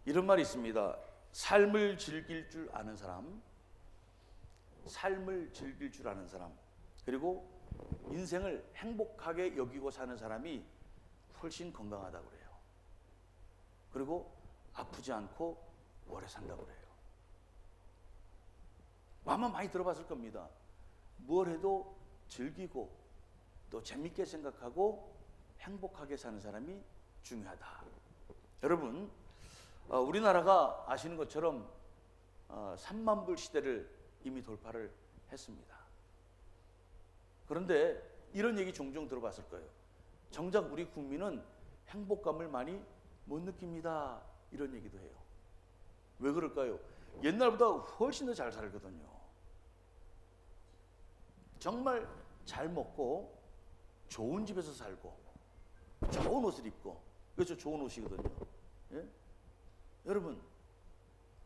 이런 말이 있습니다. 삶을 즐길 줄 아는 사람, 삶을 즐길 줄 아는 사람, 그리고 인생을 행복하게 여기고 사는 사람이 훨씬 건강하다고 그래요. 그리고 아프지 않고 오래 산다고 그래요. 아마 많이 들어봤을 겁니다. 뭘 해도 즐기고 또 재밌게 생각하고 행복하게 사는 사람이 중요하다. 여러분, 우리나라가 아시는 것처럼 3만 불 시대를 이미 돌파를 했습니다. 그런데 이런 얘기 종종 들어봤을 거예요. 정작 우리 국민은 행복감을 많이 못 느낍니다. 이런 얘기도 해요. 왜 그럴까요? 옛날보다 훨씬 더 잘 살거든요. 정말 잘 먹고 좋은 집에서 살고 좋은 옷을 입고, 그렇죠? 좋은 옷이거든요. 예? 여러분,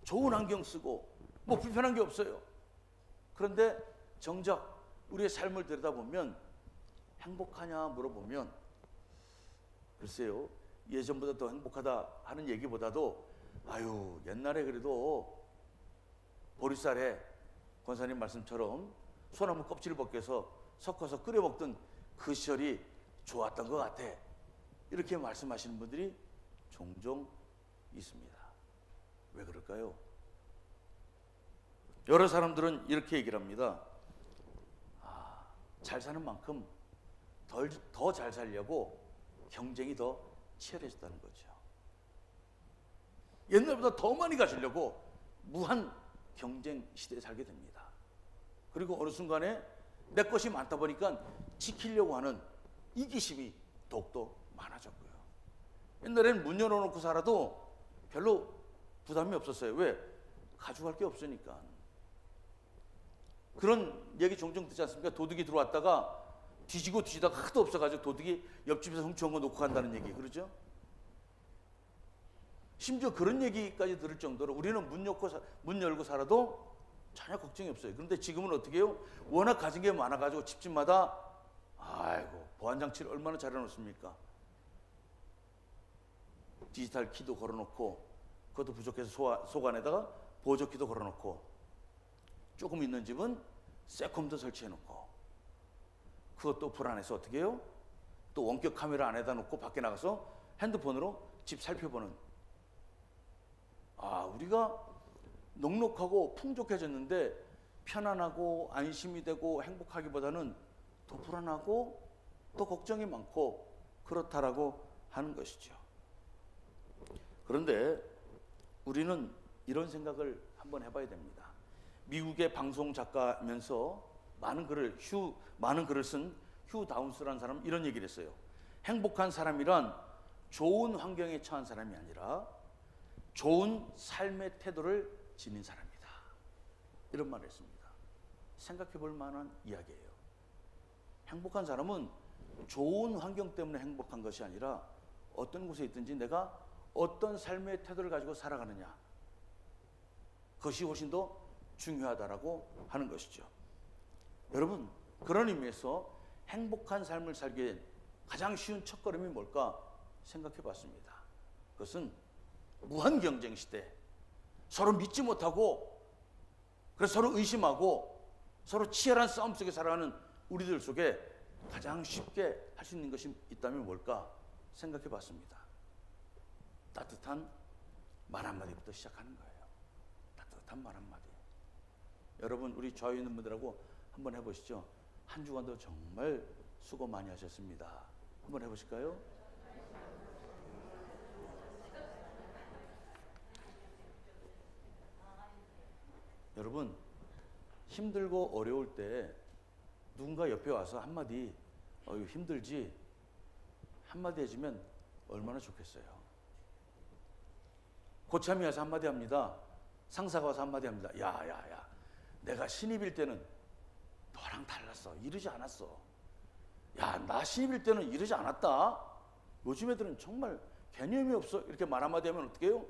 좋은 안경 쓰고 뭐 불편한 게 없어요. 그런데 정작 우리의 삶을 들여다보면 행복하냐 물어보면 글쎄요, 예전보다 더 행복하다 하는 얘기보다도 아유, 옛날에 그래도 보리쌀에 권사님 말씀처럼 소나무 껍질을 벗겨서 섞어서 끓여 먹던 그 시절이 좋았던 것 같아, 이렇게 말씀하시는 분들이 종종 있습니다. 왜 그럴까요? 여러 사람들은 이렇게 얘기를 합니다. 잘 사는 만큼 더 잘 살려고 경쟁이 더 치열해졌다는 거죠. 옛날보다 더 많이 가지려고 무한 경쟁 시대에 살게 됩니다. 그리고 어느 순간에 내 것이 많다 보니까 지키려고 하는 이기심이 더욱더 많아졌고요. 옛날에는 문 열어놓고 살아도 별로 부담이 없었어요. 왜? 가져갈 게 없으니까. 그런 얘기 종종 듣지 않습니까? 도둑이 들어왔다가 뒤지고 뒤지다가 하도 없어가지고 도둑이 옆집에서 훔쳐온 거 놓고 간다는 얘기, 그러죠? 심지어 그런 얘기까지 들을 정도로 우리는 문 열고 살아도 전혀 걱정이 없어요. 그런데 지금은 어떻게 해요? 워낙 가진 게 많아가지고 집집마다 아이고, 보안장치를 얼마나 잘 해놓습니까? 디지털 키도 걸어놓고, 그것도 부족해서 속 안에다가 보조키도 걸어놓고, 조금 있는 집은 세콤도 설치해놓고, 그것도 불안해서 어떻게 해요? 또 원격 카메라 안에다 놓고 밖에 나가서 핸드폰으로 집 살펴보는. 우리가 넉넉하고 풍족해졌는데 편안하고 안심이 되고 행복하기보다는 더 불안하고 더 걱정이 많고 그렇다라고 하는 것이죠. 그런데 우리는 이런 생각을 한번 해봐야 됩니다. 미국의 방송 작가면서 많은 글을 쓴 휴 다운스라는 사람은 이런 얘기를 했어요. 행복한 사람이란 좋은 환경에 처한 사람이 아니라 좋은 삶의 태도를 지닌 사람이다, 이런 말을 했습니다. 생각해 볼 만한 이야기예요. 행복한 사람은 좋은 환경 때문에 행복한 것이 아니라 어떤 곳에 있든지 내가 어떤 삶의 태도를 가지고 살아가느냐, 그것이 훨씬 더 중요하다라고 하는 것이죠. 여러분, 그런 의미에서 행복한 삶을 살기 위한 가장 쉬운 첫걸음이 뭘까 생각해 봤습니다. 그것은 무한 경쟁 시대, 서로 믿지 못하고 그래서 서로 의심하고 서로 치열한 싸움 속에 살아가는 우리들 속에 가장 쉽게 할 수 있는 것이 있다면 뭘까 생각해 봤습니다. 따뜻한 말 한마디부터 시작하는 거예요. 따뜻한 말 한마디. 여러분, 우리 좌우에 있는 분들하고 한번 해보시죠. 한 주간도 정말 수고 많이 하셨습니다. 한번 해보실까요? 여러분, 힘들고 어려울 때 누군가 옆에 와서 한마디 힘들지? 한마디 해주면 얼마나 좋겠어요. 고참이 와서 한마디 합니다. 상사가 와서 한마디 합니다. 야, 내가 신입일 때는 너랑 달랐어. 이러지 않았어. 야, 나 신입일 때는 이러지 않았다. 요즘 애들은 정말 개념이 없어. 이렇게 말 한마디 하면 어떻게 해요?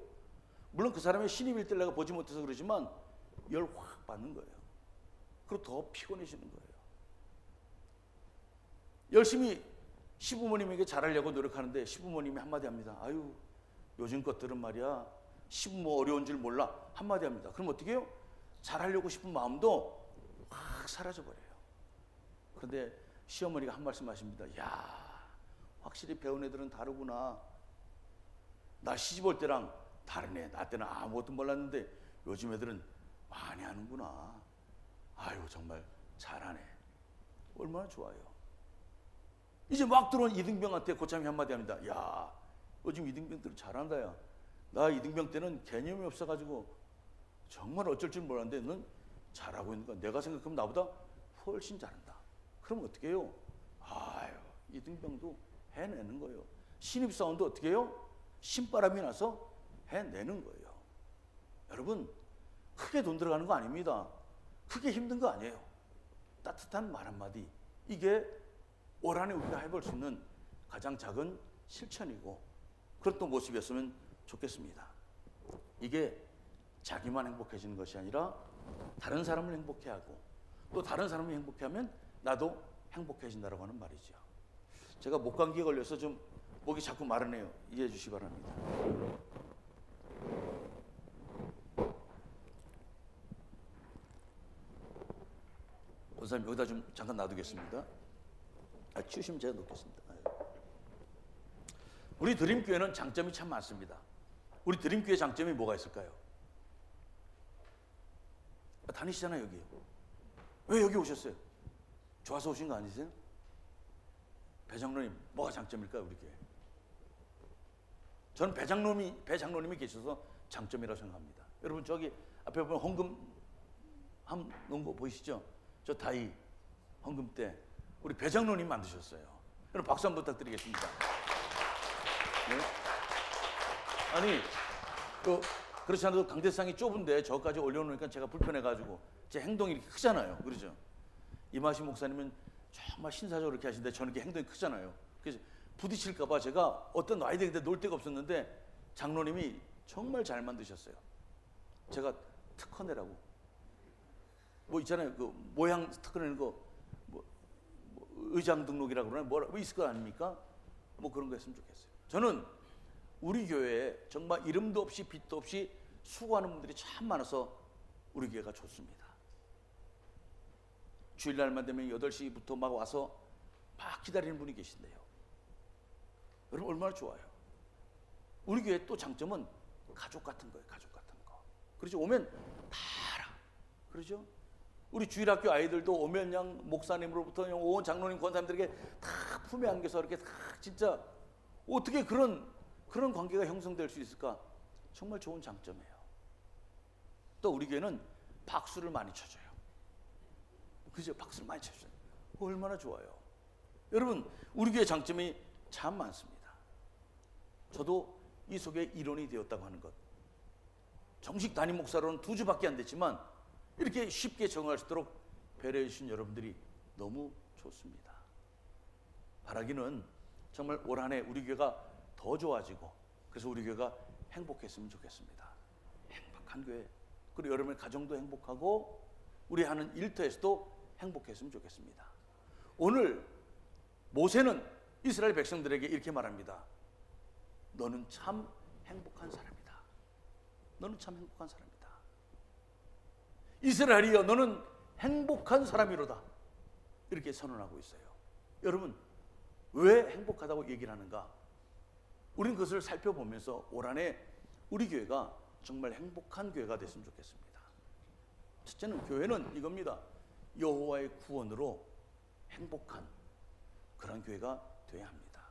물론 그 사람의 신입일 때 내가 보지 못해서 그러지만 열 확 받는 거예요. 그리고 더 피곤해지는 거예요. 열심히 시부모님에게 잘하려고 노력하는데 시부모님이 한마디 합니다. 아유, 요즘 것들은 말이야 시부모 어려운 줄 몰라 한마디 합니다. 그럼 어떻게 해요? 잘하려고 싶은 마음도 확 사라져버려요. 그런데 시어머니가 한 말씀 하십니다. 야, 확실히 배운 애들은 다르구나. 나 시집 올 때랑 다르네. 나 때는 아무것도 몰랐는데 요즘 애들은 많이 하는구나. 아유, 정말 잘하네. 얼마나 좋아요. 이제 막 들어온 이등병한테 고참이 한마디 합니다. 야, 요즘 이등병들은 잘한다. 야, 나 이등병 때는 개념이 없어가지고 정말 어쩔 줄 몰랐는데 넌 잘하고 있는 거야. 내가 생각하면 나보다 훨씬 잘한다. 그럼 어떻게 해요? 아유, 이등병도 해내는 거예요. 신입사원도 어떻게 해요? 신바람이 나서 해내는 거예요. 여러분, 크게 돈 들어가는 거 아닙니다. 크게 힘든 거 아니에요. 따뜻한 말 한마디, 이게 올 한해 우리가 해볼 수 있는 가장 작은 실천이고 그런 또 모습이었으면 좋겠습니다. 이게 자기만 행복해지는 것이 아니라 다른 사람을 행복해 하고 또 다른 사람이 행복해 하면 나도 행복해진다라고 하는 말이죠. 제가 목감기에 걸려서 좀 목이 자꾸 마르네요. 이해해 주시기 바랍니다. 원사님 여기다 좀 잠깐 놔두겠습니다. 치우시면 제가 놓겠습니다. 우리 드림교회는 장점이 참 많습니다. 우리 드림교회 장점이 뭐가 있을까요? 다니시잖아요, 여기. 왜 여기 오셨어요? 좋아서 오신 거 아니세요? 배장로님, 뭐가 장점일까요, 우리 교회? 저는 배장로님이 계셔서 장점이라고 생각합니다. 여러분, 저기 앞에 보면 헌금 놓은 거 보이시죠? 저 다이 헌금 때 우리 배장로님 만드셨어요. 여러분, 박수 한번 부탁드리겠습니다. 네? 아니, 그렇지 않아도 강대상이 좁은데 저까지 올려놓으니까 제가 불편해가지고 제 행동이 이렇게 크잖아요. 그러죠? 이마시 목사님은 정말 신사적으로 이렇게 하시는데 저는 이렇게 행동이 크잖아요. 그래서 부딪힐까봐 제가 어떤 아이들인데 놀 데가 없었는데 장로님이 정말 잘 만드셨어요. 제가 특허내라고. 뭐 있잖아요. 그 모양 특허내는 거, 뭐 의장 등록이라고 그러나 뭐 있을 거 아닙니까? 뭐 그런 거 했으면 좋겠어요. 저는 우리 교회에 정말 이름도 없이 빛도 없이 수고하는 분들이 참 많아서 우리 교회가 좋습니다. 주일날만 되면 8시부터 막 와서 막 기다리는 분이 계신데요. 여러분, 얼마나 좋아요. 우리 교회 또 장점은 가족 같은 거예요. 가족 같은 거. 그렇죠? 오면 다 알아. 그렇죠? 우리 주일학교 아이들도 오면 그냥 목사님으로부터 그냥 온 장로님 권사님들에게 다 품에 안겨서 이렇게 다 진짜 어떻게 그런 관계가 형성될 수 있을까? 정말 좋은 장점이에요. 또 우리 교회는 박수를 많이 쳐줘요. 그죠? 박수를 많이 쳐줘요. 얼마나 좋아요. 여러분, 우리 교회 장점이 참 많습니다. 저도 이 속에 일원이 되었다고 하는 것. 정식 담임 목사로는 2주밖에 안 됐지만 이렇게 쉽게 적응할 수 있도록 배려해 주신 여러분들이 너무 좋습니다. 바라기는 정말 올 한해 우리 교회가 더 좋아지고 그래서 우리 교회가 행복했으면 좋겠습니다. 행복한 교회. 그리고 여러분의 가정도 행복하고 우리 하는 일터에서도 행복했으면 좋겠습니다. 오늘 모세는 이스라엘 백성들에게 이렇게 말합니다. 너는 참 행복한 사람이다. 너는 참 행복한 사람이다. 이스라엘이여, 너는 행복한 사람이로다. 이렇게 선언하고 있어요. 여러분, 왜 행복하다고 얘기를 하는가? 우리는 그것을 살펴보면서 올 한해 우리 교회가 정말 행복한 교회가 됐으면 좋겠습니다. 첫째는 교회는 이겁니다. 여호와의 구원으로 행복한 그런 교회가 되어야 합니다.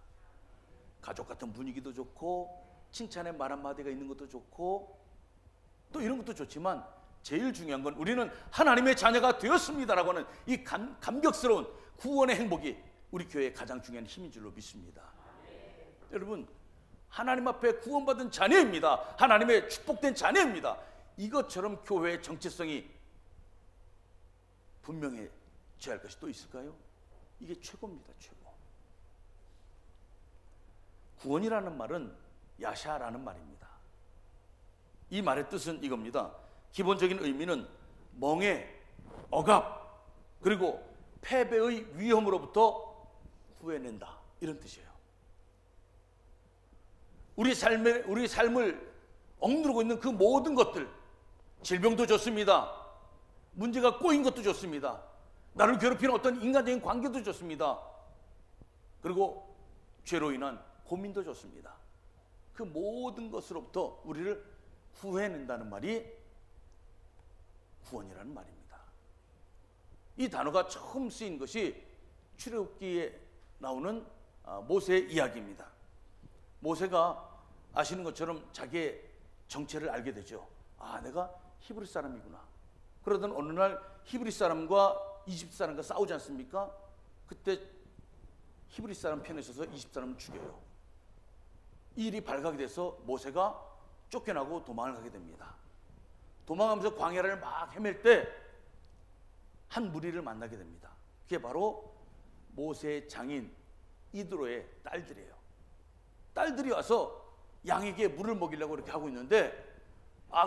가족 같은 분위기도 좋고 칭찬의 말 한마디가 있는 것도 좋고 또 이런 것도 좋지만 제일 중요한 건 우리는 하나님의 자녀가 되었습니다라고 하는 이 감격스러운 구원의 행복이 우리 교회의 가장 중요한 힘인 줄로 믿습니다. 여러분, 하나님 앞에 구원받은 자녀입니다. 하나님의 축복된 자녀입니다. 이것처럼 교회의 정체성이 분명해져야 할 것이 또 있을까요? 이게 최고입니다. 최고. 구원이라는 말은 야샤라는 말입니다. 이 말의 뜻은 이겁니다. 기본적인 의미는 멍해, 억압, 그리고 패배의 위험으로부터 구해낸다, 이런 뜻이에요. 우리 삶을 억누르고 있는 그 모든 것들, 질병도 좋습니다. 문제가 꼬인 것도 좋습니다. 나를 괴롭히는 어떤 인간적인 관계도 좋습니다. 그리고 죄로 인한 고민도 좋습니다. 그 모든 것으로부터 우리를 구해낸다는 말이 구원이라는 말입니다. 이 단어가 처음 쓰인 것이 출애굽기에 나오는 모세의 이야기입니다. 모세가 아시는 것처럼 자기의 정체를 알게 되죠. 내가 히브리 사람이구나. 그러던 어느 날 히브리 사람과 이집트 사람과 싸우지 않습니까? 그때 히브리 사람 편에 서서 이집트 사람을 죽여요. 이 일이 발각이 돼서 모세가 쫓겨나고 도망을 가게 됩니다. 도망하면서 광야를 막 헤맬 때 한 무리를 만나게 됩니다. 그게 바로 모세의 장인 이드로의 딸들이에요. 딸들이 와서 양에게 물을 먹이려고 이렇게 하고 있는데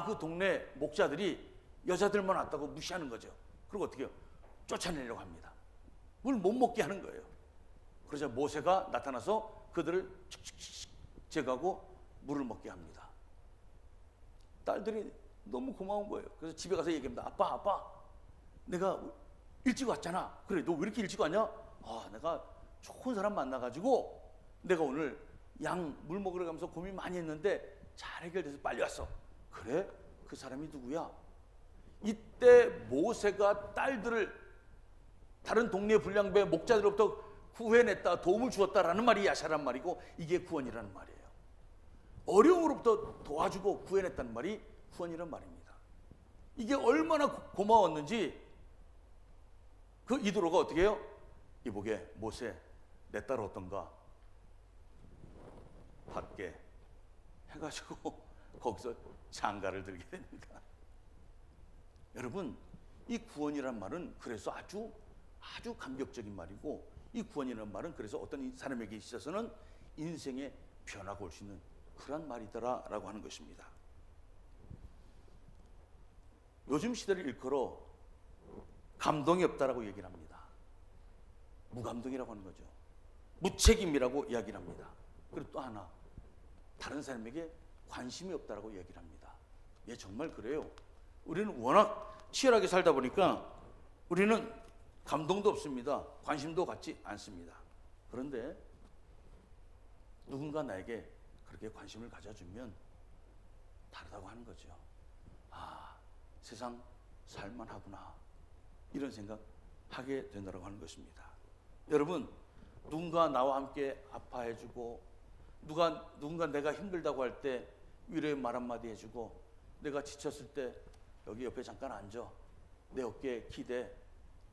그 동네 목자들이 여자들만 왔다고 무시하는 거죠. 그리고 어떻게 해요? 쫓아내려고 합니다. 물 못 먹게 하는 거예요. 그러자 모세가 나타나서 그들을 칙칙칙 제거하고 물을 먹게 합니다. 딸들이 너무 고마운 거예요. 그래서 집에 가서 얘기합니다. 아빠, 내가 일찍 왔잖아. 그래, 너 왜 이렇게 일찍 왔냐? 내가 좋은 사람 만나가지고 내가 오늘 양 물 먹으러 가면서 고민 많이 했는데 잘 해결돼서 빨리 왔어. 그래? 그 사람이 누구야? 이때 모세가 딸들을 다른 동네 불량배 목자들로부터 구해냈다, 도움을 주었다라는 말이 야샤란 말이고, 이게 구원이라는 말이에요. 어려움으로부터 도와주고 구해냈다는 말이 구원이라는 말입니다. 이게 얼마나 고마웠는지 그 이드로가 어떻게 해요? 이보게 모세, 내 딸 어떤가? 밖에 해가지고 거기서 장가를 들게 됩니다. 여러분, 이 구원이란 말은 그래서 아주 감격적인 말이고, 이 구원이라는 말은 그래서 어떤 사람에게 있어서는 인생의 변화가 올 수 있는 그런 말이더라라고 하는 것입니다. 요즘 시대를 일컬어 감동이 없다라고 얘기를 합니다. 무감동이라고 하는 거죠. 무책임이라고 이야기를 합니다. 그리고 또 하나, 다른 사람에게 관심이 없다라고 얘기를 합니다. 예, 정말 그래요. 우리는 워낙 치열하게 살다 보니까 우리는 감동도 없습니다. 관심도 갖지 않습니다. 그런데 누군가 나에게 그렇게 관심을 가져주면 다르다고 하는 거죠. 세상 살만하구나, 이런 생각 하게 된다고 하는 것입니다. 여러분, 누군가 나와 함께 아파해주고, 누군가 내가 힘들다고 할 때 위로의 말 한마디 해주고, 내가 지쳤을 때 여기 옆에 잠깐 앉아 내 어깨에 기대,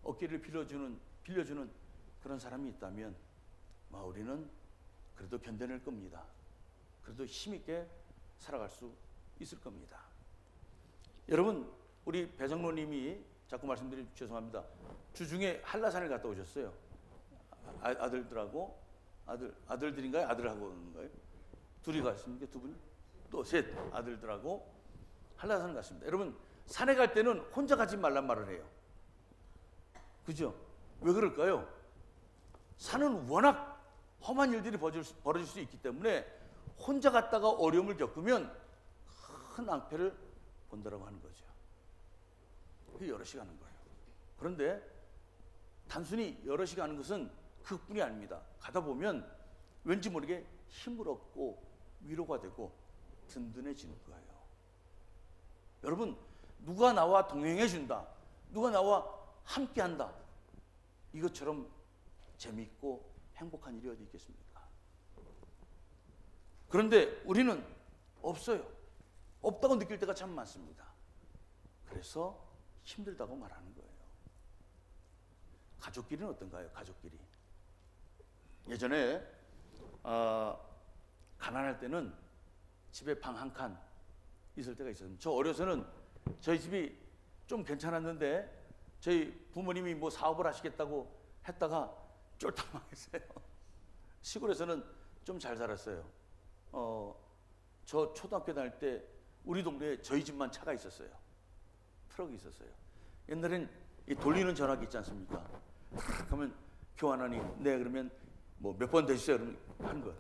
어깨를 빌려주는 그런 사람이 있다면 우리는 그래도 견뎌낼 겁니다. 그래도 힘있게 살아갈 수 있을 겁니다. 여러분, 우리 배정로님이 자꾸 말씀드리면 죄송합니다. 주중에 한라산을 갔다 오셨어요. 아들들하고 아들들인가요? 아들하고인가요? 둘이 갔습니까? 두 분? 또 셋 아들들하고 한라산을 갔습니다. 여러분, 산에 갈 때는 혼자 가지 말란 말을 해요. 그죠? 왜 그럴까요? 산은 워낙 험한 일들이 벌어질 수 있기 때문에 혼자 갔다가 어려움을 겪으면 큰 낭패를 본다라고 하는 거죠. 그게 여럿이 가는 거예요. 그런데 단순히 여럿이 가는 것은 그뿐이 아닙니다. 가다 보면 왠지 모르게 힘을 얻고 위로가 되고 든든해지는 거예요. 여러분, 누가 나와 동행해 준다, 누가 나와 함께 한다, 이것처럼 재미있고 행복한 일이 어디 있겠습니까? 그런데 우리는 없어요. 없다고 느낄 때가 참 많습니다. 그래서 힘들다고 말하는 거예요. 가족끼리는 어떤가요? 가족끼리. 예전에 가난할 때는 집에 방 한 칸 있을 때가 있었습니다. 저 어려서는 저희 집이 좀 괜찮았는데 저희 부모님이 뭐 사업을 하시겠다고 했다가 쫄딱 망했어요. 시골에서는 좀 잘 살았어요. 저 초등학교 다닐 때 우리 동네에 저희 집만 차가 있었어요. 트럭이 있었어요. 옛날엔 이 돌리는 전화기 있지 않습니까? 그러면 교환하니, 네, 그러면 뭐 몇 번 되시죠? 그러면 하는 거예요.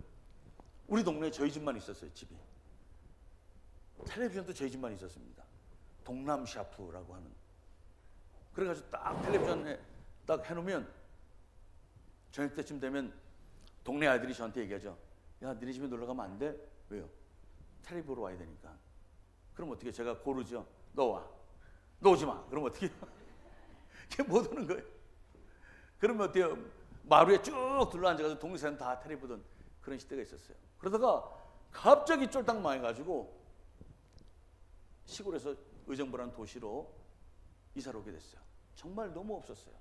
우리 동네에 저희 집만 있었어요, 집이. 텔레비전도 저희 집만 있었습니다. 동남 샤프라고 하는. 그래가지고 딱 텔레비전에 딱 해놓으면 저녁 때쯤 되면 동네 아이들이 저한테 얘기하죠. 야, 니네 집에 놀러 가면 안 돼? 왜요? 텔레비 보러 와야 되니까. 그럼 어떻게? 제가 고르죠. 너 와. 너 오지 마. 그럼 어떻게? 걔 못 오는 거예요. 그러면 어때요? 마루에 쭉 둘러앉아가지고 동네 사람 다 텔레비 보던 그런 시대가 있었어요. 그러다가 갑자기 쫄딱 망해가지고 시골에서 의정부라는 도시로 이사를 오게 됐어요. 정말 너무 없었어요.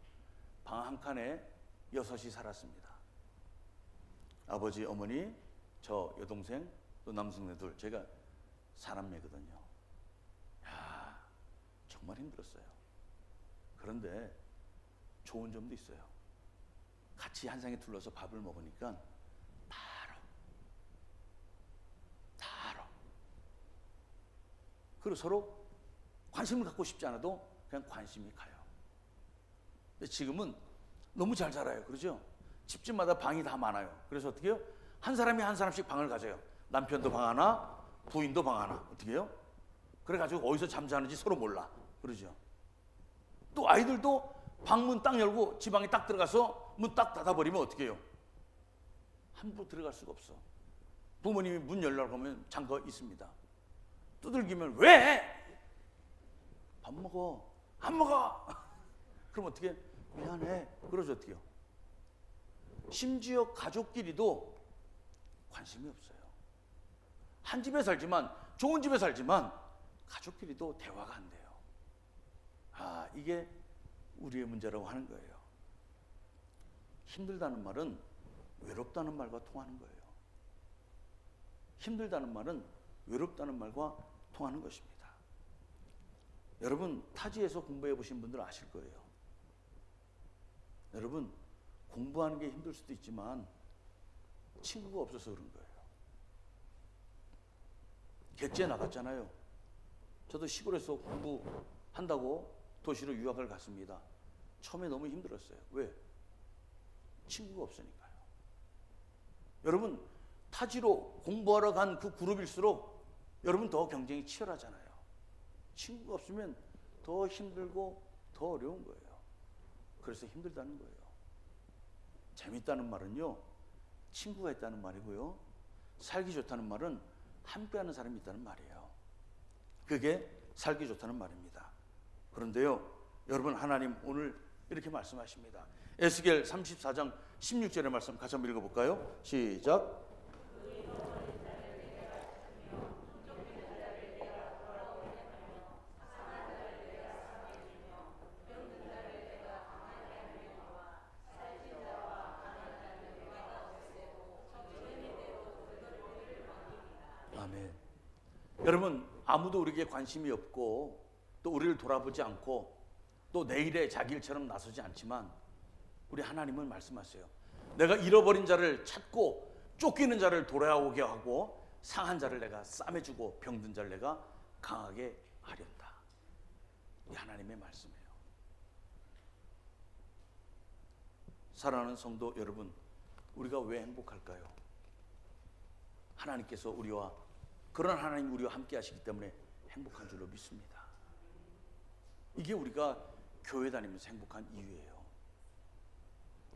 방 한 칸에 6이 살았습니다. 아버지, 어머니, 저 여동생, 또 남동생 둘. 제가 사남매거든요. 야, 정말 힘들었어요. 그런데 좋은 점도 있어요. 같이 한 상에 둘러서 밥을 먹으니까 다 알아. 그리고 서로 관심을 갖고 싶지 않아도 그냥 관심이 가요. 근데 지금은 너무 잘 살아요. 그러죠? 집집마다 방이 다 많아요. 그래서 어떻게 해요? 한 사람이 한 사람씩 방을 가져요. 남편도 방 하나, 부인도 방 하나. 어떻게 해요? 그래가지고 어디서 잠자는지 서로 몰라. 그러죠? 또 아이들도 방문 딱 열고 지방에 딱 들어가서 문 딱 닫아버리면 어떻게 해요? 함부로 들어갈 수가 없어. 부모님이 문 열려고 하면 잠가 있습니다. 두들기면 왜? 밥 먹어. 안 먹어. 그럼 어떻게 해? 미안해. 그러죠. 어떻게 해요? 심지어 가족끼리도 관심이 없어요. 한 집에 살지만, 좋은 집에 살지만 가족끼리도 대화가 안 돼요. 아, 이게 우리의 문제라고 하는 거예요. 힘들다는 말은 외롭다는 말과 통하는 거예요. 힘들다는 말은 외롭다는 말과 통하는 것입니다. 여러분, 타지에서 공부해 보신 분들 아실 거예요. 여러분, 공부하는 게 힘들 수도 있지만 친구가 없어서 그런 거예요. 객지에 나갔잖아요. 저도 시골에서 공부한다고 도시로 유학을 갔습니다. 처음에 너무 힘들었어요. 왜? 친구가 없으니까요. 여러분, 타지로 공부하러 간 그 그룹일수록 여러분 더 경쟁이 치열하잖아요. 친구가 없으면 더 힘들고 더 어려운 거예요. 그래서 힘들다는 거예요. 재밌다는 말은요, 친구가 있다는 말이고요. 살기 좋다는 말은 함께하는 사람이 있다는 말이에요. 그게 살기 좋다는 말입니다. 그런데요, 여러분, 하나님 오늘 이렇게 말씀하십니다. 에스겔 34장 16절의 말씀 같이 한번 읽어볼까요? 시작. 아멘. 여러분, 아무도 우리에게 관심이 없고 또 우리를 돌아보지 않고 또 내일의 자기 일처럼 나서지 않지만 우리 하나님은 말씀하세요. 내가 잃어버린 자를 찾고 쫓기는 자를 돌아오게 하고 상한 자를 내가 싸매주고 병든 자를 내가 강하게 하련다. 이 하나님의 말씀이에요. 사랑하는 성도 여러분, 우리가 왜 행복할까요? 하나님께서 우리와, 그런 하나님 우리와 함께 하시기 때문에 행복한 줄로 믿습니다. 이게 우리가 교회 다니면서 행복한 이유예요.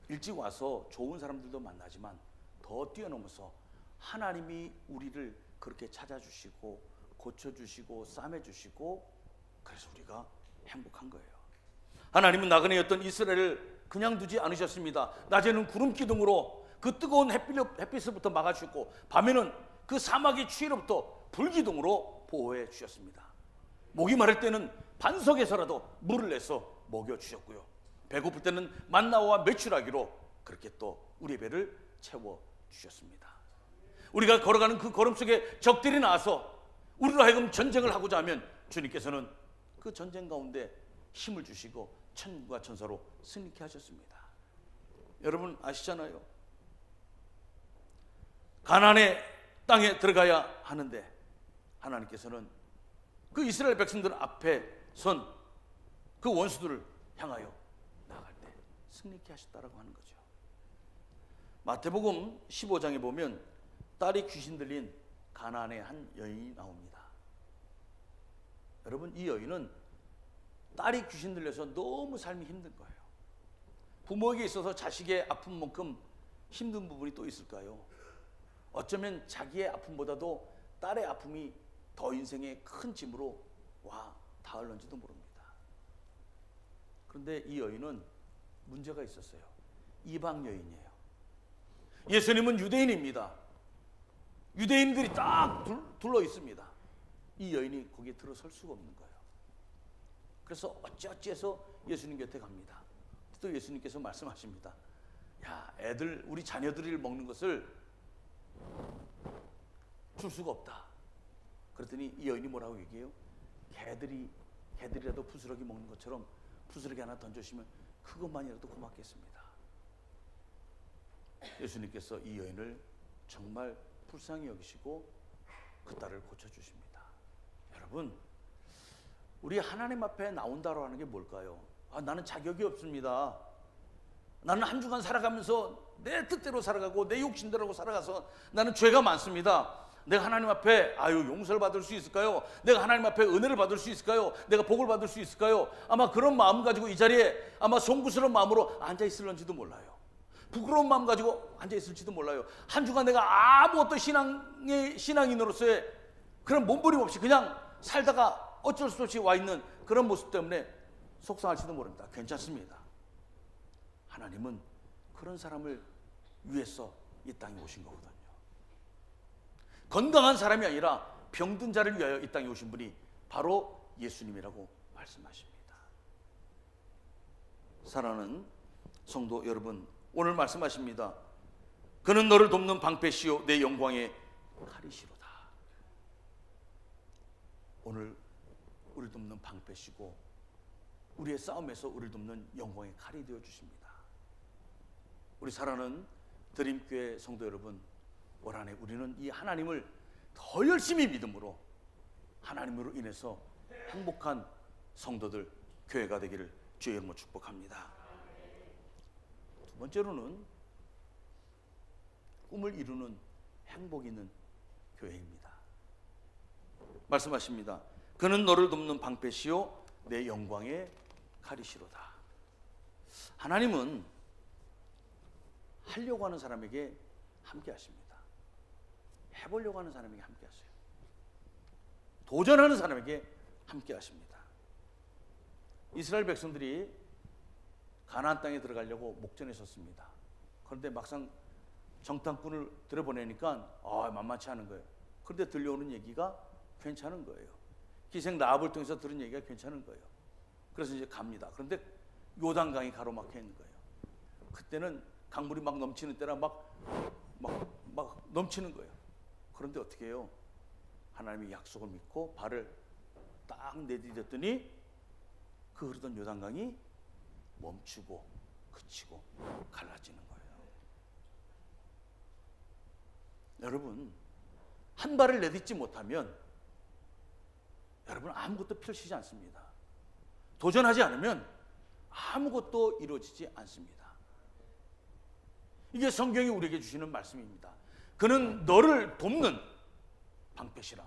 일찍 와서 좋은 사람들도 만나지만 더 뛰어넘어서 하나님이 우리를 그렇게 찾아주시고 고쳐주시고 싸매주시고, 그래서 우리가 행복한 거예요. 하나님은 나그네였던 이스라엘을 그냥 두지 않으셨습니다. 낮에는 구름 기둥으로 그 뜨거운 햇빛으로부터 막아주셨고, 밤에는 그 사막의 추위로부터 불기둥으로 보호해 주셨습니다. 목이 마를 때는 반석에서라도 물을 내서 먹여주셨고요. 배고플 때는 만나와 메추라기로 그렇게 또 우리 배를 채워주셨습니다. 우리가 걸어가는 그 걸음 속에 적들이 나와서 우리로 하여금 전쟁을 하고자 하면 주님께서는 그 전쟁 가운데 힘을 주시고 천군과 천사로 승리케 하셨습니다. 여러분 아시잖아요. 가나안의 땅에 들어가야 하는데 하나님께서는 그 이스라엘 백성들 앞에 선 그 원수들을 향하여 나갈 때 승리케 하셨다라고 하는 거죠. 마태복음 15장에 보면 딸이 귀신 들린 가나안의 한 여인이 나옵니다. 여러분, 이 여인은 딸이 귀신 들려서 너무 삶이 힘든 거예요. 부모에게 있어서 자식의 아픔만큼 힘든 부분이 또 있을까요? 어쩌면 자기의 아픔보다도 딸의 아픔이 더 인생의 큰 짐으로 와 닿을런지도 모릅니다. 그런데 이 여인은 문제가 있었어요. 이방 여인이에요. 예수님은 유대인입니다. 유대인들이 딱 둘러 있습니다. 이 여인이 거기에 들어설 수가 없는 거예요. 그래서 어찌어찌해서 예수님 곁에 갑니다. 또 예수님께서 말씀하십니다. 야, 우리 자녀들이 먹는 것을 줄 수가 없다. 그랬더니 이 여인이 뭐라고 얘기해요? 개들이라도 부스러기 먹는 것처럼 부스러기 하나 던져주시면 그것만이라도 고맙겠습니다. 예수님께서 이 여인을 정말 불쌍히 여기시고 그 딸을 고쳐주십니다. 여러분, 우리 하나님 앞에 나온다고 하는 게 뭘까요? 나는 자격이 없습니다. 나는 한 주간 살아가면서 내 뜻대로 살아가고 내 욕심대로 살아가서 나는 죄가 많습니다. 내가 하나님 앞에 용서를 받을 수 있을까요? 내가 하나님 앞에 은혜를 받을 수 있을까요? 내가 복을 받을 수 있을까요? 아마 그런 마음 가지고 이 자리에 아마 송구스러운 마음으로 앉아 있을런지도 몰라요. 부끄러운 마음 가지고 앉아 있을지도 몰라요. 한 주간 내가 아무것도 신앙인으로서의 그런 몸부림 없이 그냥 살다가 어쩔 수 없이 와 있는 그런 모습 때문에 속상할지도 모릅니다. 괜찮습니다. 하나님은 그런 사람을 위해서 이 땅에 오신 거거든요. 건강한 사람이 아니라 병든 자를 위하여 이 땅에 오신 분이 바로 예수님이라고 말씀하십니다. 사랑하는 성도 여러분, 오늘 말씀하십니다. 그는 너를 돕는 방패시요 내 영광의 칼이시로다. 오늘 우리 돕는 방패시고 우리의 싸움에서 우리를 돕는 영광의 칼이 되어 주십니다. 우리 사랑하는 드림교회 성도 여러분, 올 한 해 우리는 이 하나님을 더 열심히 믿음으로 하나님으로 인해서 행복한 성도들, 교회가 되기를 주의 이름으로 축복합니다. 두 번째로는 꿈을 이루는 행복 있는 교회입니다. 말씀하십니다. 그는 너를 돕는 방패시요 내 영광의 칼이시로다. 하나님은 하려고 하는 사람에게 함께 하십니다. 해보려고 하는 사람에게 함께 하세요. 도전하는 사람에게 함께 하십니다. 이스라엘 백성들이 가나안 땅에 들어가려고 목전에 섰습니다. 그런데 막상 정탐꾼을 들여보내니까 만만치 않은 거예요. 그런데 들려오는 얘기가 괜찮은 거예요. 기생 라합을 통해서 들은 얘기가 괜찮은 거예요. 그래서 이제 갑니다. 그런데 요단강이 가로막혀 있는 거예요. 그때는 강물이 막 넘치는 때라 막 넘치는 거예요. 그런데 어떻게 해요? 하나님의 약속을 믿고 발을 딱 내디뎠더니 그 흐르던 요단강이 멈추고 그치고 갈라지는 거예요. 여러분, 한 발을 내딛지 못하면 여러분 아무것도 펼치지 않습니다. 도전하지 않으면 아무것도 이루어지지 않습니다. 이게 성경이 우리에게 주시는 말씀입니다. 그는 너를 돕는 방패시라.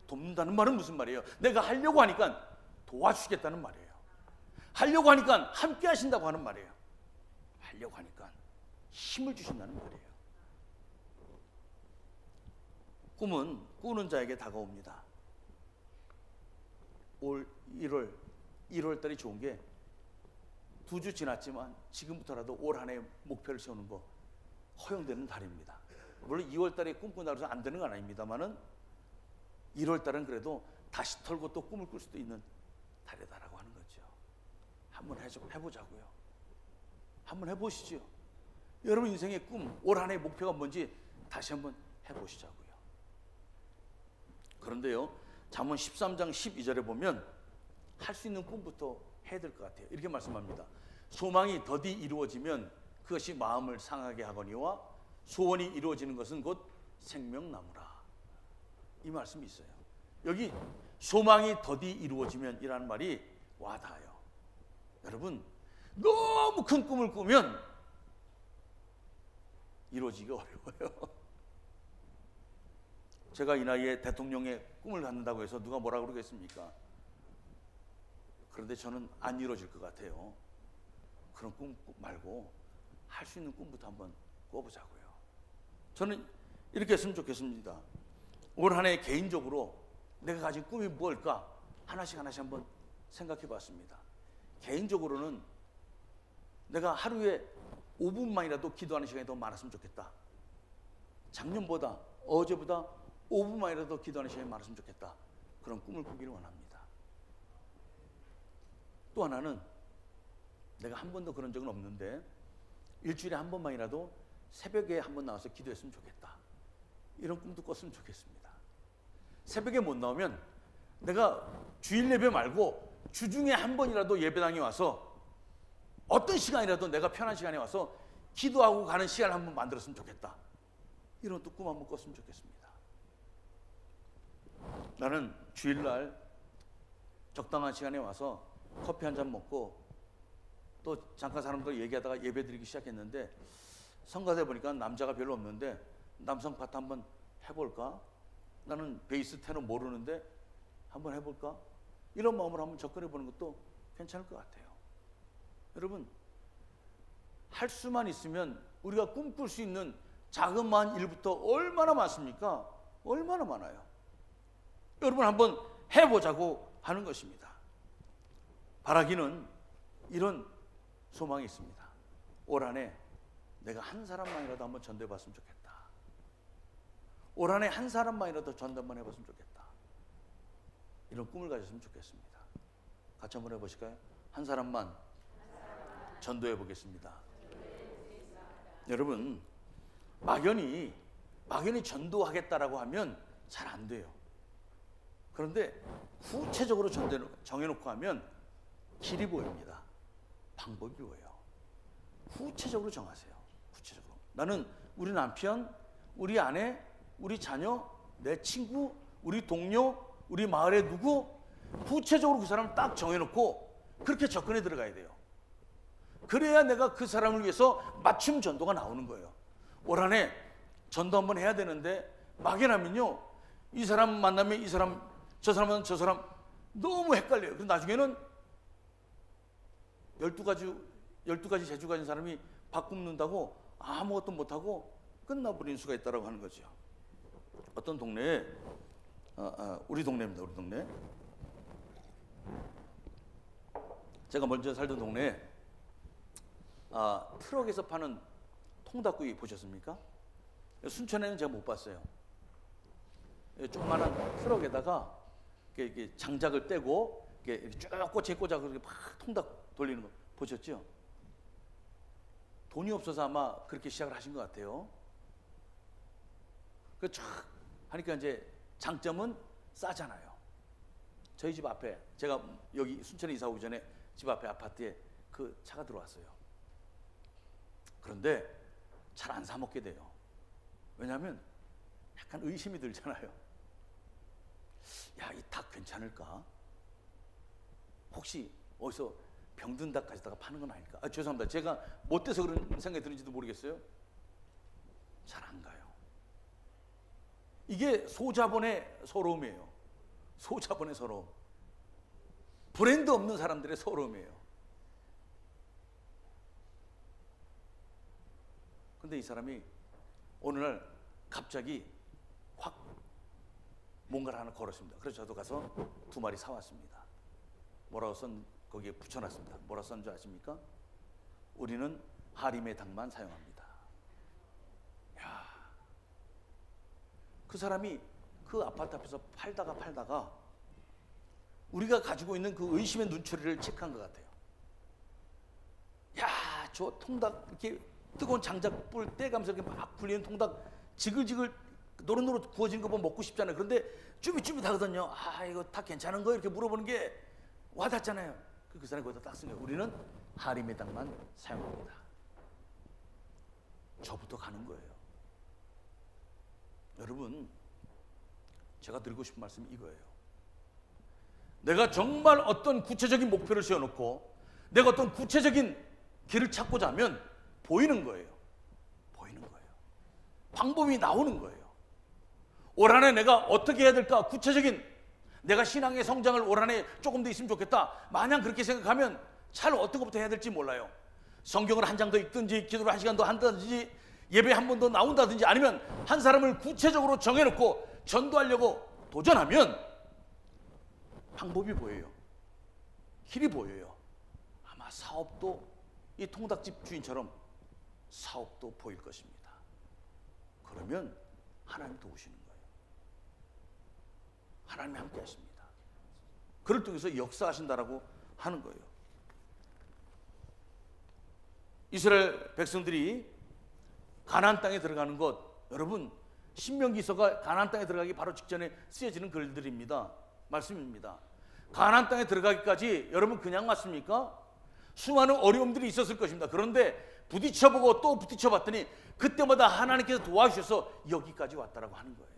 돕는다는 말은 무슨 말이에요? 내가 하려고 하니까 도와주시겠다는 말이에요. 하려고 하니까 함께 하신다고 하는 말이에요. 하려고 하니까 힘을 주신다는 말이에요. 꿈은 꾸는 자에게 다가옵니다. 올 1월 달이 좋은 게 2주 지났지만 지금부터라도 올 한 해 목표를 세우는 거 허용되는 달입니다. 물론 2월 달에 꿈꾼다고 해서 안 되는 건 아닙니다만은 1월 달은 그래도 다시 털고 또 꿈을 꿀 수도 있는 달이다라고 하는 거죠. 한번 해보자고요. 한번 해보시죠. 여러분 인생의 꿈, 올 한 해 목표가 뭔지 다시 한번 해보시자고요. 그런데요, 잠언 13장 12절에 보면 할 수 있는 꿈부터 해야 될 것 같아요. 이렇게 말씀합니다. 소망이 더디 이루어지면 그것이 마음을 상하게 하거니와 소원이 이루어지는 것은 곧 생명나무라. 이 말씀이 있어요. 여기 소망이 더디 이루어지면 이라는 말이 와닿아요. 여러분, 너무 큰 꿈을 꾸면 이루어지기가 어려워요. 제가 이 나이에 대통령의 꿈을 갖는다고 해서 누가 뭐라 그러겠습니까? 그런데 저는 안 이루어질 것 같아요. 그런 꿈 말고 할 수 있는 꿈부터 한번 꿔보자고요. 저는 이렇게 했으면 좋겠습니다. 올 한 해 개인적으로 내가 가진 꿈이 뭘까 하나씩 한번 생각해 봤습니다. 개인적으로는 내가 하루에 5분만이라도 기도하는 시간이 더 많았으면 좋겠다. 작년보다 어제보다 5분만이라도 기도하는 시간이 많았으면 좋겠다. 그런 꿈을 꾸기를 원합니다. 또 하나는 내가 한 번도 그런 적은 없는데 일주일에 한 번만이라도 새벽에 한 번 나와서 기도했으면 좋겠다. 이런 꿈도 꿨으면 좋겠습니다. 새벽에 못 나오면 내가 주일 예배 말고 주중에 한 번이라도 예배당에 와서 어떤 시간이라도 내가 편한 시간에 와서 기도하고 가는 시간을 한번 만들었으면 좋겠다. 이런 또 꿈 한번 꿨으면 좋겠습니다. 나는 주일날 적당한 시간에 와서 커피 한 잔 먹고 또 잠깐 사람들 얘기하다가 예배 드리기 시작했는데 성가대 보니까 남자가 별로 없는데 남성 파트 한번 해볼까? 나는 베이스 테너 모르는데 한번 해볼까? 이런 마음으로 한번 접근해 보는 것도 괜찮을 것 같아요. 여러분, 할 수만 있으면 우리가 꿈꿀 수 있는 자그마한 일부터 얼마나 많습니까? 얼마나 많아요. 여러분 한번 해보자고 하는 것입니다. 바라기는 이런 소망이 있습니다. 올 한 해 내가 한 사람만이라도 한번 전도해 봤으면 좋겠다. 올 한 해 한 사람만이라도 전도 한번 해봤으면 좋겠다. 이런 꿈을 가졌으면 좋겠습니다. 같이 한번 해보실까요? 한 사람만 전도해 보겠습니다. 여러분, 막연히 전도하겠다라고 하면 잘 안 돼요. 그런데 구체적으로 정해놓고 하면 길이 보입니다. 방법이 보여요. 구체적으로 정하세요. 구체적으로. 나는 우리 남편, 우리 아내, 우리 자녀, 내 친구, 우리 동료, 우리 마을의 누구, 구체적으로 그 사람을 딱 정해놓고 그렇게 접근해 들어가야 돼요. 그래야 내가 그 사람을 위해서 맞춤 전도가 나오는 거예요. 올 한 해 전도 한번 해야 되는데 막연하면요, 이 사람 만나면 이 사람, 저 사람 만나면 저 사람 너무 헷갈려요. 그래서 나중에는 12가지 재주 가진 사람이 밥 굶는다고 아무것도 못하고 끝나버린 수가 있다고 하는 거죠. 어떤 동네에 우리 동네입니다. 우리 동네. 제가 먼저 살던 동네에 트럭에서 파는 통닭구이 보셨습니까? 순천에는 제가 못 봤어요. 조그마한 트럭에다가 이렇게 장작을 떼고 이렇게 쭉 꼬치에 꽂아 그렇게 막 통닭 돌리는 거 보셨죠? 돈이 없어서 아마 그렇게 시작을 하신 것 같아요. 그 쫙 하니까 이제 장점은 싸잖아요. 저희 집 앞에, 제가 여기 순천에 이사 오기 전에 집 앞에 아파트에 그 차가 들어왔어요. 그런데 잘 안 사 먹게 돼요. 왜냐하면 약간 의심이 들잖아요. 야, 이 닭 괜찮을까? 혹시 어디서 병든 닭 가져다가 파는 건 아닐까? 죄송합니다. 제가 못돼서 그런 생각이 드는지도 모르겠어요. 잘 안 가요. 이게 소자본의 서러움이에요. 소자본의 서러움. 브랜드 없는 사람들의 서러움이에요. 근데 이 사람이 어느 날 갑자기 확 뭔가를 하나 걸었습니다. 그래서 저도 가서 2마리 사왔습니다. 뭐라고 거기에 붙여놨습니다. 뭐라 쓴 줄 아십니까? 우리는 하림의 닭만 사용합니다. 야, 그 사람이 그 아파트 앞에서 팔다가 우리가 가지고 있는 그 의심의 눈초리를 체크한 것 같아요. 야, 저 통닭 이렇게 뜨거운 장작불 떼가면서 이렇게 막 불리는 통닭 지글지글 노릇노릇 구워진 거 보면 먹고 싶잖아요. 그런데 쭈밋쭈밋하거든요. 이거 다 괜찮은 거예요? 이렇게 물어보는 게 와닿잖아요. 그 사람이 거기다 딱 쓴 거예요. 우리는 하림의 닭만 사용합니다. 저부터 가는 거예요. 여러분, 제가 드리고 싶은 말씀이 이거예요. 내가 정말 어떤 구체적인 목표를 세워놓고 내가 어떤 구체적인 길을 찾고자 하면 보이는 거예요. 보이는 거예요. 방법이 나오는 거예요. 올 한 해 내가 어떻게 해야 될까? 구체적인 내가 신앙의 성장을 올 한해 조금 더 있으면 좋겠다, 마냥 그렇게 생각하면 잘 어떤 것부터 해야 될지 몰라요. 성경을 한 장 더 읽든지, 기도를 한 시간 더 한다든지, 예배 한 번 더 나온다든지, 아니면 한 사람을 구체적으로 정해놓고 전도하려고 도전하면 방법이 보여요. 길이 보여요. 아마 사업도 이 통닭집 주인처럼 사업도 보일 것입니다. 그러면 하나님 도우시는 거예요. 하나님이 함께 하십니다. 그를 통해서 역사하신다라고 하는 거예요. 이스라엘 백성들이 가나안 땅에 들어가는 것, 여러분 신명기서가 가나안 땅에 들어가기 바로 직전에 쓰여지는 글들입니다. 말씀입니다. 가나안 땅에 들어가기까지 여러분 그냥 왔습니까? 수많은 어려움들이 있었을 것입니다. 그런데 부딪혀보고 또 부딪혀봤더니 그때마다 하나님께서 도와주셔서 여기까지 왔다라고 하는 거예요.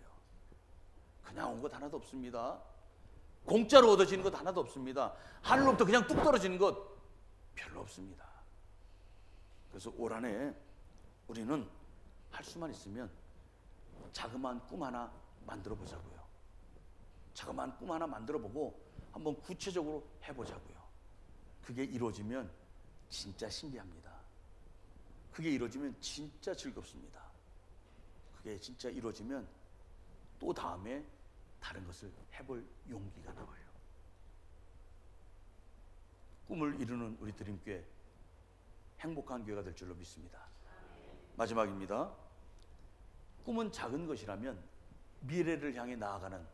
그냥 온 것 하나도 없습니다. 공짜로 얻어지는 것 하나도 없습니다. 하늘로부터 그냥 뚝 떨어지는 것 별로 없습니다. 그래서 올 한해 우리는 할 수만 있으면 자그마한 꿈 하나 만들어 보자고요. 자그마한 꿈 하나 만들어 보고 한번 구체적으로 해보자고요. 그게 이루어지면 진짜 신기합니다. 그게 이루어지면 진짜 즐겁습니다. 그게 진짜 이루어지면 또 다음에 다른 것을 해볼 용기가 나와요. 꿈을 이루는 우리 드림교회, 행복한 교회가 될 줄로 믿습니다. 마지막입니다. 꿈은 작은 것이라면 미래를 향해 나아가는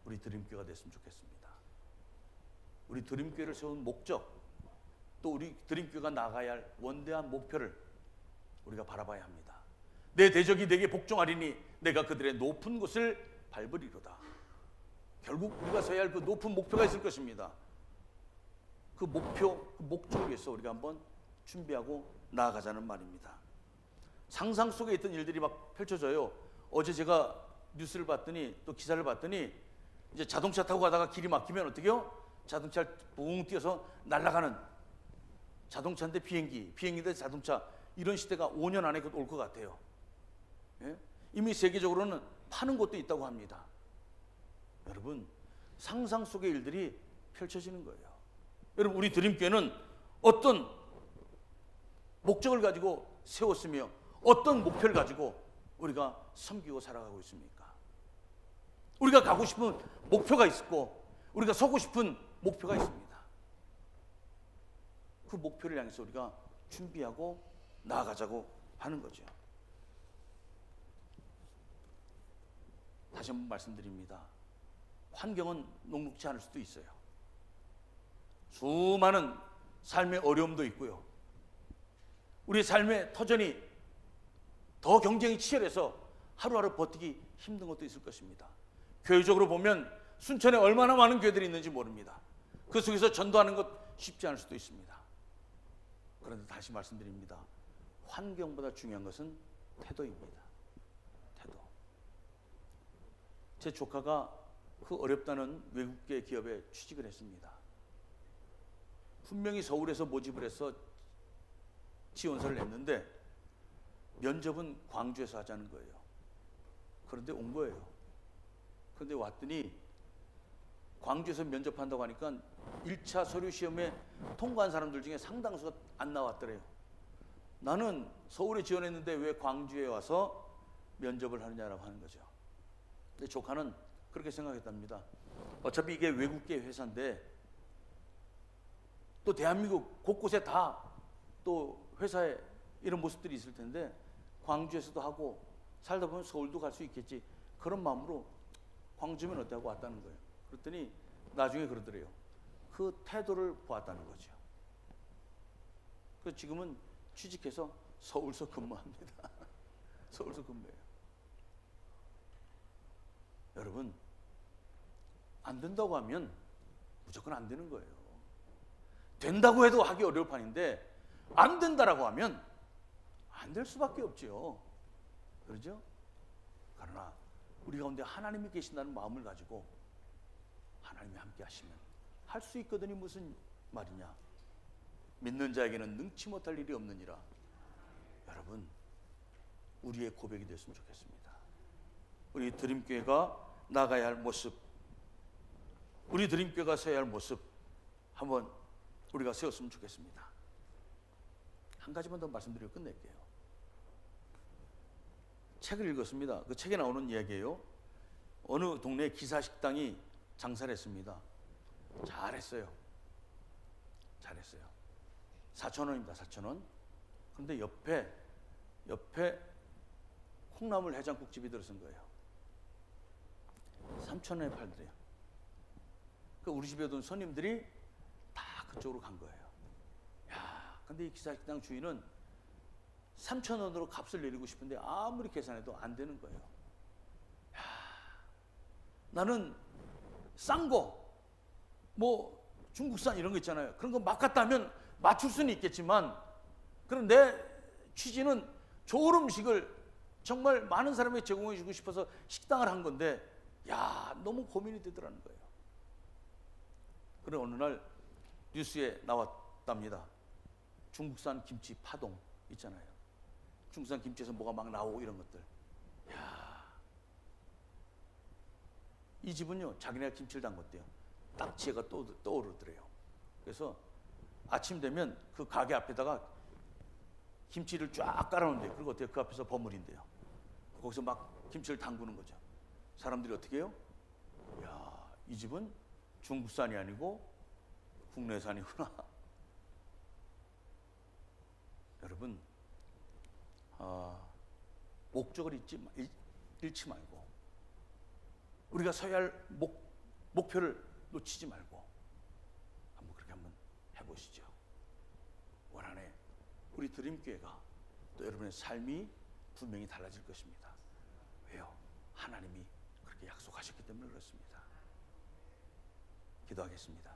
우리 드림교회가 됐으면 좋겠습니다. 우리 드림교회를 세운 목적, 또 우리 드림교회가 나가야 할 원대한 목표를 우리가 바라봐야 합니다. 내 대적이 내게 복종하리니 내가 그들의 높은 곳을 밟으리로다. 결국 우리가 서야 할 그 높은 목표가 있을 것입니다. 그 목표, 그 목적을 위해서 우리가 한번 준비하고 나아가자는 말입니다. 상상 속에 있던 일들이 막 펼쳐져요. 어제 제가 뉴스를 봤더니, 또 기사를 봤더니, 이제 자동차 타고 가다가 길이 막히면 어떻게요? 자동차를 붕 뛰어서 날아가는, 자동차인데 비행기, 비행기인데 자동차, 이런 시대가 5년 안에 올 것 같아요. 예? 이미 세계적으로는 파는 곳도 있다고 합니다. 여러분, 상상 속의 일들이 펼쳐지는 거예요. 여러분, 우리 드림교회는 어떤 목적을 가지고 세웠으며 어떤 목표를 가지고 우리가 섬기고 살아가고 있습니까? 우리가 가고 싶은 목표가 있고 우리가 서고 싶은 목표가 있습니다. 그 목표를 향해서 우리가 준비하고 나아가자고 하는 거죠. 다시 한번 말씀드립니다. 환경은 녹록지 않을 수도 있어요. 수많은 삶의 어려움도 있고요. 우리 삶의 터전이 더 경쟁이 치열해서 하루하루 버티기 힘든 것도 있을 것입니다. 교회적으로 보면 순천에 얼마나 많은 교회들이 있는지 모릅니다. 그 속에서 전도하는 것 쉽지 않을 수도 있습니다. 그런데 다시 말씀드립니다. 환경보다 중요한 것은 태도입니다. 태도. 제 조카가 그 어렵다는 외국계 기업에 취직을 했습니다. 분명히 서울에서 모집을 해서 지원서를 냈는데 면접은 광주에서 하자는 거예요. 그런데 온 거예요. 그런데 왔더니 광주에서 면접한다고 하니까 1차 서류 시험에 통과한 사람들 중에 상당수가 안 나왔더래요. 나는 서울에 지원했는데 왜 광주에 와서 면접을 하느냐라고 하는 거죠. 근데 조카는 그렇게 생각했답니다. 어차피 이게 외국계 회사인데 또 대한민국 곳곳에 다 또 회사에 이런 모습들이 있을 텐데 광주에서도 하고 살다 보면 서울도 갈 수 있겠지, 그런 마음으로 광주면 어때하고 왔다는 거예요. 그랬더니 나중에 그러더래요. 그 태도를 보았다는 거죠. 그래서 지금은 취직해서 서울서 근무합니다. 서울서 근무해요. 여러분, 안 된다고 하면 무조건 안 되는 거예요. 된다고 해도 하기 어려울 판인데 안 된다라고 하면 안 될 수밖에 없죠. 그렇죠? 그러나 우리 가운데 하나님이 계신다는 마음을 가지고 하나님이 함께 하시면 할 수 있거든이 무슨 말이냐. 믿는 자에게는 능치 못할 일이 없느니라. 여러분, 우리의 고백이 됐으면 좋겠습니다. 우리 드림교회가 나가야 할 모습, 우리 드림교회가 서야 할 모습 한번 우리가 세웠으면 좋겠습니다. 한 가지만 더 말씀드리고 끝낼게요. 책을 읽었습니다. 그 책에 나오는 이야기예요. 어느 동네 기사식당이 장사를 했습니다. 잘했어요. 4,000원입니다. 4,000원. 그런데 옆에 콩나물 해장국집이 들어선 거예요. 3,000원에 팔더래요. 그 우리 집에 오던 손님들이 다 그쪽으로 간 거예요. 야, 근데 이 기사식당 주인은 3,000원으로 값을 내리고 싶은데 아무리 계산해도 안 되는 거예요. 야, 나는 싼 거, 뭐 중국산 이런 거 있잖아요. 그런 거 막 갖다 하면 맞출 수는 있겠지만, 그럼 내 취지는 좋은 음식을 정말 많은 사람에게 제공해 주고 싶어서 식당을 한 건데, 야, 너무 고민이 되더라는 거예요. 그래 어느 날 뉴스에 나왔답니다. 중국산 김치 파동 있잖아요. 중국산 김치에서 뭐가 막 나오고 이런 것들. 야, 이 집은요 자기네가 김치를 담궜대요. 딱 지혜가 떠오르더래요. 그래서 아침 되면 그 가게 앞에다가 김치를 쫙 깔아놓는데요. 그리고 어때요? 그 앞에서 버무린대요. 거기서 막 김치를 담그는 거죠. 사람들이 어떻게 해요? 야, 이 집은 중국산이 아니고 국내산이구나. 여러분, 목적을 잃지 말고, 우리가 서야 할 목표를 놓치지 말고 그렇게 한번 해보시죠. 올 한 해 우리 드림교회가 또 여러분의 삶이 분명히 달라질 것입니다. 왜요? 하나님이 그렇게 약속하셨기 때문에 그렇습니다. 기도하겠습니다.